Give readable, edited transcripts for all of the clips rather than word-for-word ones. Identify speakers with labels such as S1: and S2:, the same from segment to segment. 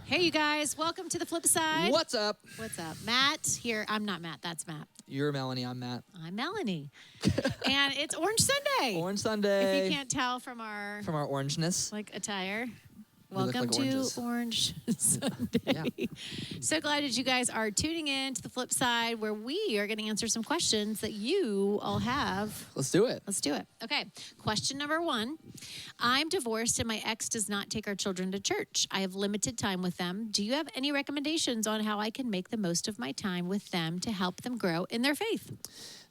S1: Hey, you guys. Welcome to the Flipside.
S2: What's up?
S1: What's up? Matt here. I'm not Matt. That's Matt.
S2: You're Melanie. I'm Matt.
S1: I'm Melanie. And it's Orange Sunday.
S2: Orange Sunday.
S1: If you can't tell from our
S2: orangeness.
S1: Attire.
S2: We look
S1: Welcome
S2: like
S1: to
S2: oranges.
S1: Orange Sunday.
S2: Yeah.
S1: So glad that you guys are tuning in to the Flipside, where we are going to answer some questions that you all have.
S2: Let's do it.
S1: Let's do it. Okay. Question number 1. I'm divorced and my ex does not take our children to church. I have limited time with them. Do you have any recommendations on how I can make the most of my time with them to help them grow in their faith?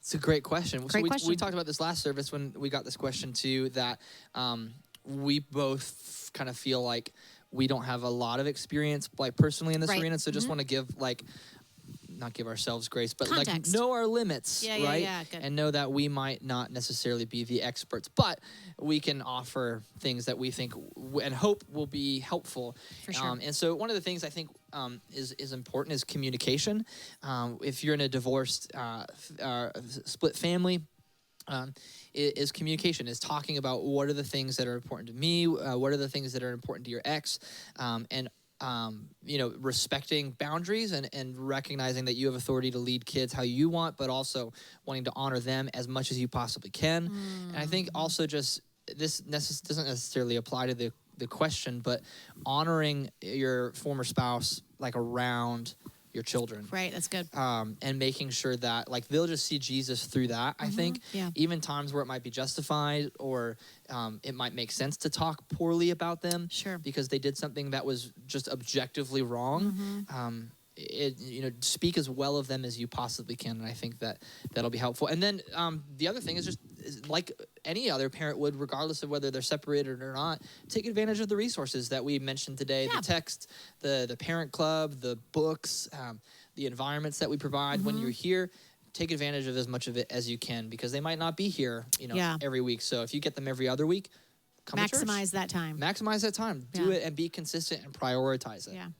S2: It's a great question.
S1: Great question.
S2: We talked about this last service when we got this question too, that we both kind of feel like we don't have a lot of experience, like personally in this arena. So just want to give not give ourselves grace, but
S1: context.
S2: Like know our limits, right?
S1: Yeah, good.
S2: And know that we might not necessarily be the experts, but we can offer things that we think and hope will be helpful.
S1: For sure.
S2: And so one of the things I think is important is communication. If you're in a divorced, split family, is communication, is talking about what are the things that are important to me, what are the things that are important to your ex, and respecting boundaries and recognizing that you have authority to lead kids how you want, but also wanting to honor them as much as you possibly can. And I think also just this doesn't necessarily apply to the question, but honoring your former spouse like around your children.
S1: Right, that's good.
S2: And making sure that like they'll just see Jesus through that. I think even times where it might be justified or it might make sense to talk poorly about them,
S1: Sure.
S2: because they did something that was just objectively wrong. Speak as well of them as you possibly can, and I think that'll be helpful. And then the other thing is just like any other parent would, regardless of whether they're separated or not, take advantage of the resources that we mentioned today: the text, the parent club, the books, the environments that we provide when you're here. Take advantage of as much of it as you can, because they might not be here, every week. So if you get them every other week, come to church.
S1: Maximize that time.
S2: Maximize that time. Do it and be consistent and prioritize it.
S1: Yeah.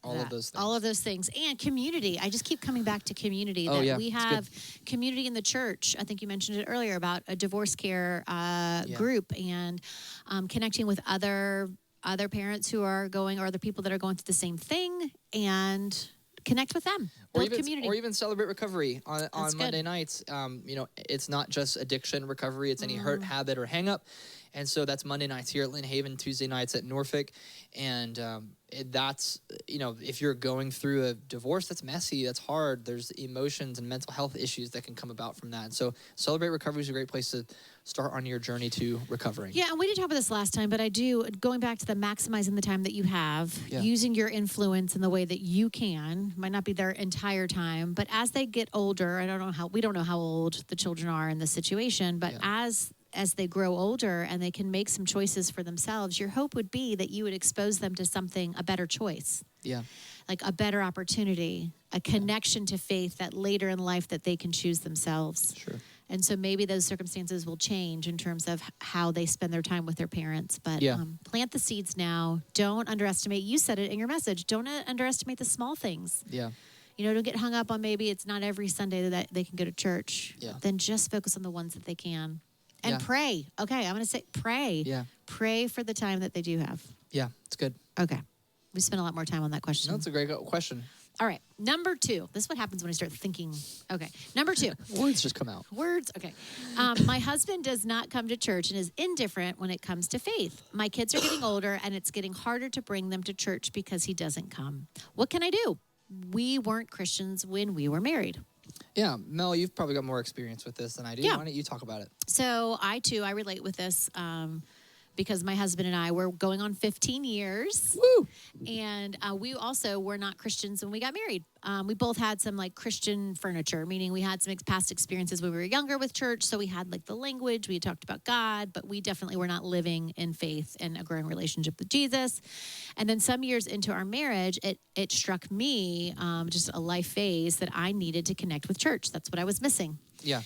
S1: All of those things. And community. I just keep coming back to community. We have community in the church. I think you mentioned it earlier about a divorce care group, and connecting with other parents who are going, or other people that are going through the same thing, and connect with them. Build community.
S2: Or even celebrate recovery on Monday nights. It's not just addiction recovery. It's any hurt, habit, or hang up. And so that's Monday nights here at Lynn Haven, Tuesday nights at Norfolk. And that's, if you're going through a divorce, that's messy, that's hard. There's emotions and mental health issues that can come about from that. And so Celebrate Recovery is a great place to start on your journey to recovering. Yeah,
S1: and we didn't talk about this last time, but I do, going back to the maximizing the time that you have, using your influence in the way that you can, might not be their entire time, but as they get older, we don't know how old the children are in this situation, but as they grow older and they can make some choices for themselves, your hope would be that you would expose them to a better choice. Yeah. Like a better opportunity, a connection to faith that later in life that they can choose themselves.
S2: Sure.
S1: And so maybe those circumstances will change in terms of how they spend their time with their parents. But plant the seeds now. Don't underestimate. You said it in your message. Don't underestimate the small things. Yeah. Don't get hung up on maybe it's not every Sunday that they can go to church. Yeah. Then just focus on the ones that they can. And pray. Okay, I'm going to say pray. Yeah. Pray for the time that they do have.
S2: Yeah, it's good.
S1: Okay. We spent a lot more time on that question.
S2: No, it's a great question.
S1: All right. Number 2. This is what happens when I start thinking. Okay. Number 2.
S2: Words just come out.
S1: Words. Okay. My husband does not come to church and is indifferent when it comes to faith. My kids are getting older, and it's getting harder to bring them to church because he doesn't come. What can I do? We weren't Christians when we were married.
S2: Yeah, Mel, you've probably got more experience with this than I do. Yeah. Why don't you talk about it?
S1: So I relate with this because my husband and I were going on 15 years.
S2: Woo!
S1: And we also were not Christians when we got married. We both had some Christian furniture, meaning we had some past experiences when we were younger with church. So we had the language, we talked about God, but we definitely were not living in faith and a growing relationship with Jesus. And then some years into our marriage, it struck me, just a life phase, that I needed to connect with church. That's what I was missing.
S2: Yeah.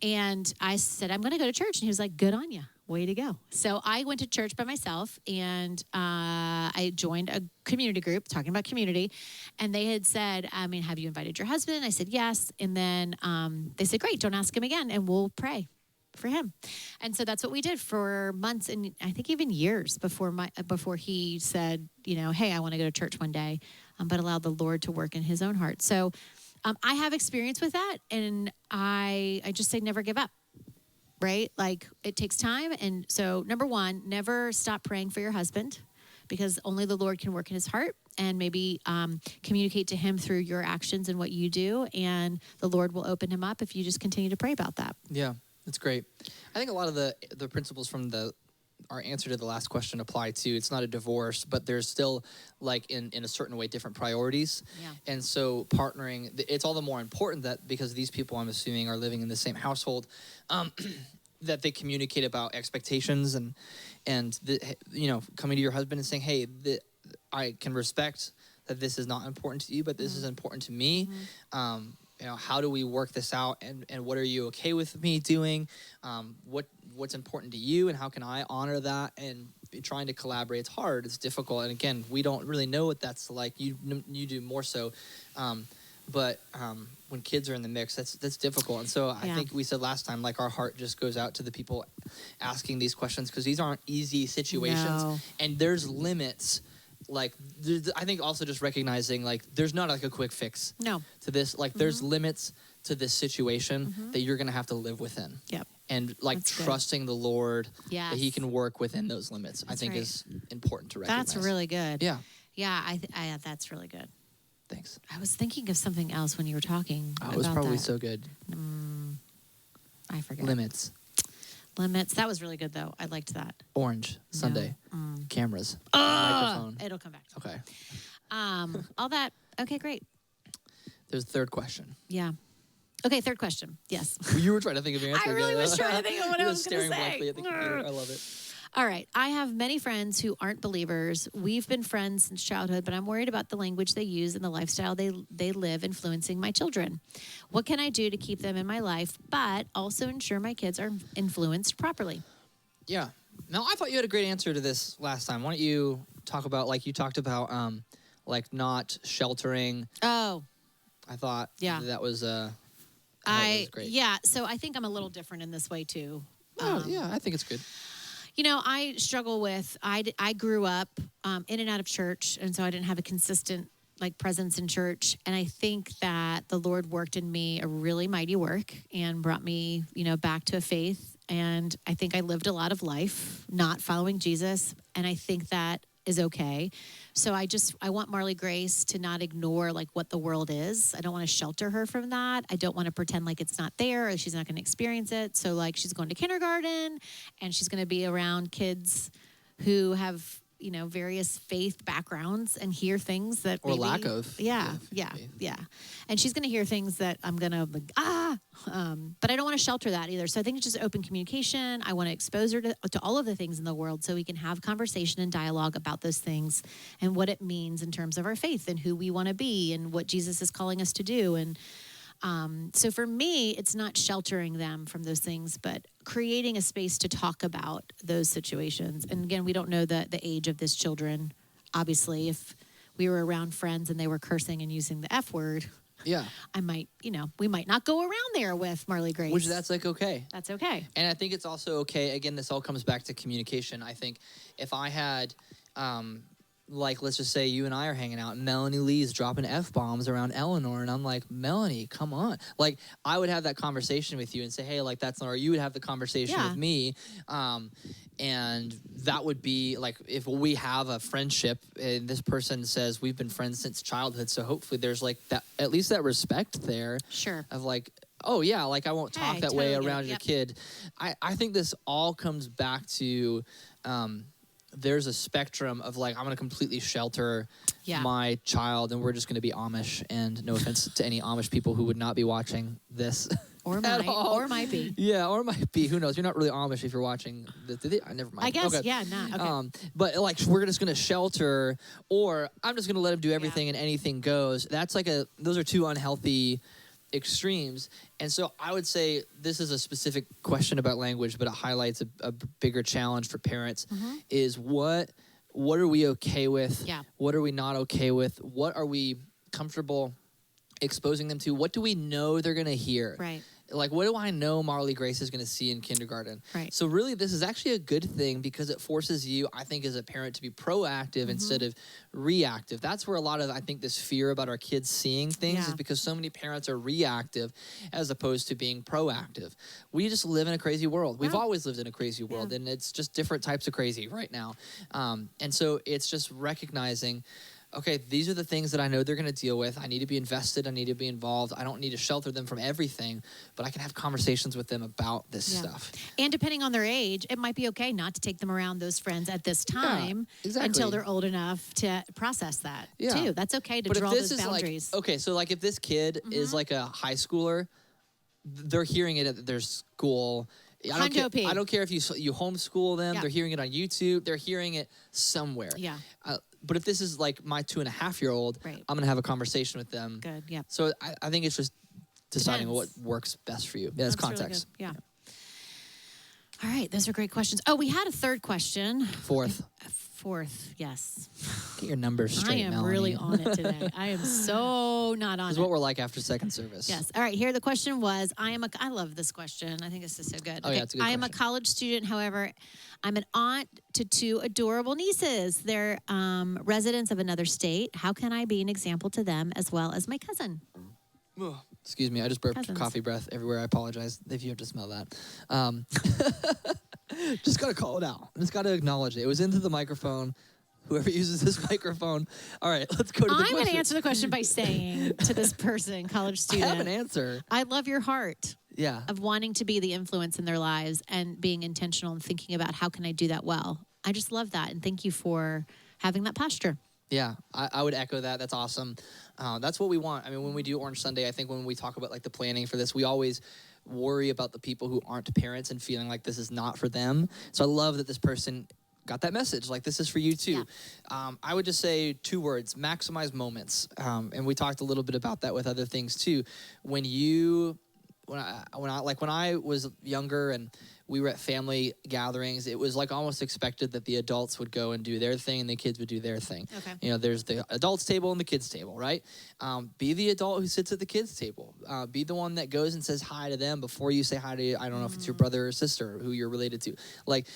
S1: And I said, I'm going to go to church. And he was like, good on you. Way to go. So I went to church by myself, and I joined a community group talking about community. And they had said, have you invited your husband? I said, yes. And then they said, great, don't ask him again, and we'll pray for him. And so that's what we did for months, and I think even years before he said, hey, I want to go to church one day, but allowed the Lord to work in his own heart. So I have experience with that, and I just say never give up, right? Like, it takes time. And so number one, never stop praying for your husband, because only the Lord can work in his heart, and maybe communicate to him through your actions and what you do. And the Lord will open him up if you just continue to pray about that.
S2: Yeah, that's great. I think a lot of the principles from our answer to the last question apply too. It's not a divorce, but there's still, like, in a certain way, different priorities. Yeah. And so partnering, it's all the more important that because these people, I'm assuming, are living in the same household, that they communicate about expectations and coming to your husband and saying, hey, I can respect that this is not important to you, but this is important to me. How do we work this out, and what are you okay with me doing? What's important to you, and how can I honor that? And trying to collaborate, it's hard, it's difficult, and again, we don't really know what that's like. You do more so, but when kids are in the mix, that's difficult. And so I think we said last time, like, our heart just goes out to the people asking these questions, because these aren't easy situations, and there's limits. Like, I think also just recognizing, like, there's not like a quick fix to this. Like, there's limits to this situation that you're going to have to live within. Yep. And, like, that's trusting the Lord that he can work within those limits, I think is important to recognize.
S1: That's really good.
S2: Yeah.
S1: Yeah, that's really good.
S2: Thanks.
S1: I was thinking of something else when you were talking about that.
S2: It was probably so good.
S1: I forget.
S2: Limits.
S1: That was really good, though. I liked that.
S2: Orange. Sunday. Cameras. Microphone.
S1: It'll come back.
S2: Okay.
S1: All that. Okay, great.
S2: There's a third question.
S1: Yeah. Okay, third question. Yes.
S2: You were trying to think of your answer.
S1: I really was trying to think of what I was going to say.
S2: Staring blankly at the computer. I love it.
S1: All right. I have many friends who aren't believers. We've been friends since childhood, but I'm worried about the language they use and the lifestyle they live influencing my children. What can I do to keep them in my life, but also ensure my kids are influenced properly?
S2: Yeah. Now, I thought you had a great answer to this last time. Why don't you talk about, like, you talked about, like, not sheltering.
S1: Oh.
S2: I thought that was, that was great.
S1: Yeah. So I think I'm a little different in this way, too.
S2: Yeah, I think it's good.
S1: I struggle with, I grew up in and out of church, and so I didn't have a consistent, like, presence in church. And I think that the Lord worked in me a really mighty work and brought me, back to a faith. And I think I lived a lot of life not following Jesus, and I think that is okay. So I want Marley Grace to not ignore, like, what the world is. I don't want to shelter her from that. I don't want to pretend like it's not there or she's not going to experience it. So, like, she's going to kindergarten, and she's going to be around kids who have, various faith backgrounds and hear things that
S2: or lack of.
S1: Yeah. And she's going to hear things that I'm going to, but I don't want to shelter that either. So I think it's just open communication. I want to expose her to all of the things in the world so we can have conversation and dialogue about those things and what it means in terms of our faith and who we want to be and what Jesus is calling us to do. And so for me, it's not sheltering them from those things, but creating a space to talk about those situations. And again, we don't know the age of this children. Obviously, if we were around friends and they were cursing and using the F word, I might, we might not go around there with Marley Grace.
S2: Which that's, like, okay.
S1: That's okay.
S2: And I think it's also okay. Again, this all comes back to communication. I think if I had, like, let's just say you and I are hanging out and Melanie Lee's dropping F-bombs around Eleanor, and I'm like, Melanie, come on. Like, I would have that conversation with you and say, hey, like, that's not, or you would have the conversation with me. And that would be, like, if we have a friendship and this person says we've been friends since childhood, so hopefully there's, like, that, at least that respect there.
S1: Sure.
S2: Of, like, oh, yeah, like, I won't talk that way around your kid. I think this all comes back to... there's a spectrum of, like, I'm going to completely shelter my child and we're just going to be Amish, and no offense to any Amish people who would not be watching this.
S1: Or might be.
S2: Yeah, or might be. Who knows? You're not really Amish if you're watching. Never mind.
S1: I guess, okay. Okay.
S2: But, like, we're just going to shelter, or I'm just going to let him do everything and anything goes. That's like those are two unhealthy extremes. And so I would say this is a specific question about language, but it highlights a bigger challenge for parents is what are we okay with? Yeah. What are we not okay with? What are we comfortable exposing them to? What do we know they're going to hear?
S1: Right.
S2: Like, what do I know Marley Grace is going to see in kindergarten?
S1: Right.
S2: So really, this is actually a good thing because it forces you, I think, as a parent to be proactive instead of reactive. That's where a lot of, I think, this fear about our kids seeing things is because so many parents are reactive as opposed to being proactive. We just live in a crazy world. We've always lived in a crazy world, and it's just different types of crazy right now. And so it's just recognizing, okay, these are the things that I know they're going to deal with. I need to be invested. I need to be involved. I don't need to shelter them from everything, but I can have conversations with them about this stuff.
S1: And depending on their age, it might be okay not to take them around those friends at this time until they're old enough to process that too. That's okay to draw those boundaries.
S2: Like, okay, so like if this kid is like a high schooler, they're hearing it at their school. I don't care if you homeschool them. They're hearing it on YouTube. They're hearing it somewhere.
S1: Yeah.
S2: But if this is like my 2.5-year-old, I'm going to have a conversation with them.
S1: Good, yeah.
S2: So I think it's just deciding what works best for you. Yeah, it's context.
S1: Really good. All right, those are great questions. Oh, we had a third question.
S2: Fourth,
S1: yes.
S2: Get your numbers straight,
S1: I am
S2: Melanie.
S1: really on it today. I am so not on it.
S2: This is what we're like after second service.
S1: Yes. All right, here the question was, I love this question. I think this is so good.
S2: Oh, yeah, it's a good
S1: I am a college student. However, I'm an aunt to 2 adorable nieces. They're residents of another state. How can I be an example to them as well as my cousin?
S2: Excuse me, I just burped coffee breath everywhere. I apologize if you have to smell that. Just got to call it out. Just got to acknowledge it. It was into the microphone. Whoever uses this microphone. All right, let's go to the question.
S1: I'm going to answer the question by saying to this person, college student.
S2: I have an answer.
S1: I love your heart.
S2: Yeah.
S1: Of wanting to be the influence in their lives and being intentional and thinking about how can I do that well. I just love that. And thank you for having that posture.
S2: Yeah, I would echo that. That's awesome. That's what we want. I mean, when we do Orange Sunday, I think when we talk about like the planning for this, we always worry about the people who aren't parents and feeling like this is not for them. So I love that this person got that message. Like, this is for you too. Yeah. I would just say 2 words: maximize moments. And we talked a little bit about that with other things too. When I was younger and we were at family gatherings, it was like almost expected that the adults would go and do their thing and the kids would do their thing. Okay. You know, there's the adults table and the kids table, right? Be the adult who sits at the kids table. Be the one that goes and says hi to them before you say hi to, I don't know if it's your brother or sister who you're related to. Like,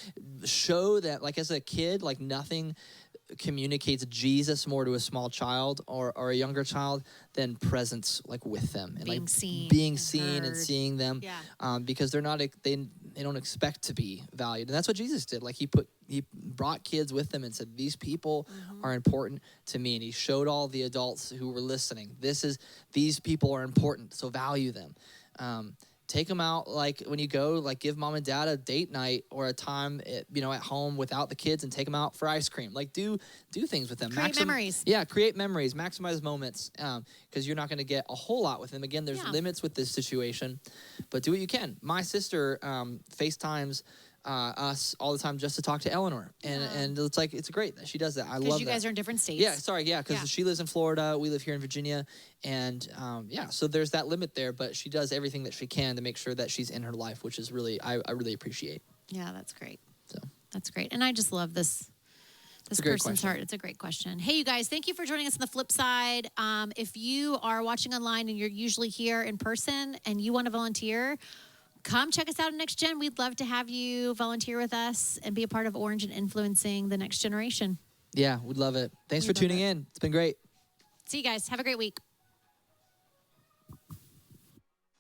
S2: show that, like, as a kid, like, nothing communicates Jesus more to a small child or a younger child than presence, like, with them and being seen and seeing them. Yeah. Because they're not they don't expect to be valued, and that's what Jesus did. Like, he brought kids with them and said, these people are important to me, and he showed all the adults who were listening, these people are important, so value them. Take them out, like, when you go, like, give mom and dad a date night or a time, at home without the kids, and take them out for ice cream. Like, do things with them.
S1: Create memories.
S2: Yeah, create memories. Maximize moments, because you're not going to get a whole lot with them. Again, there's limits with this situation, but do what you can. My sister FaceTimes us all the time just to talk to Eleanor, and it's great that she does that. I love that. Because you
S1: guys are in different states.
S2: Because she lives in Florida, we live here in Virginia, and so there's that limit there, but she does everything that she can to make sure that she's in her life, which is really I really appreciate.
S1: Yeah, that's great. So that's great, and I just love this person's heart. It's a great question. Hey, you guys, thank you for joining us on the Flipside. If you are watching online and you're usually here in person and you want to volunteer, come check us out at Next Gen. We'd love to have you volunteer with us and be a part of Orange and influencing the next generation.
S2: Yeah, we'd love it. Thanks for tuning in. It's been great.
S1: See you guys. Have a great week.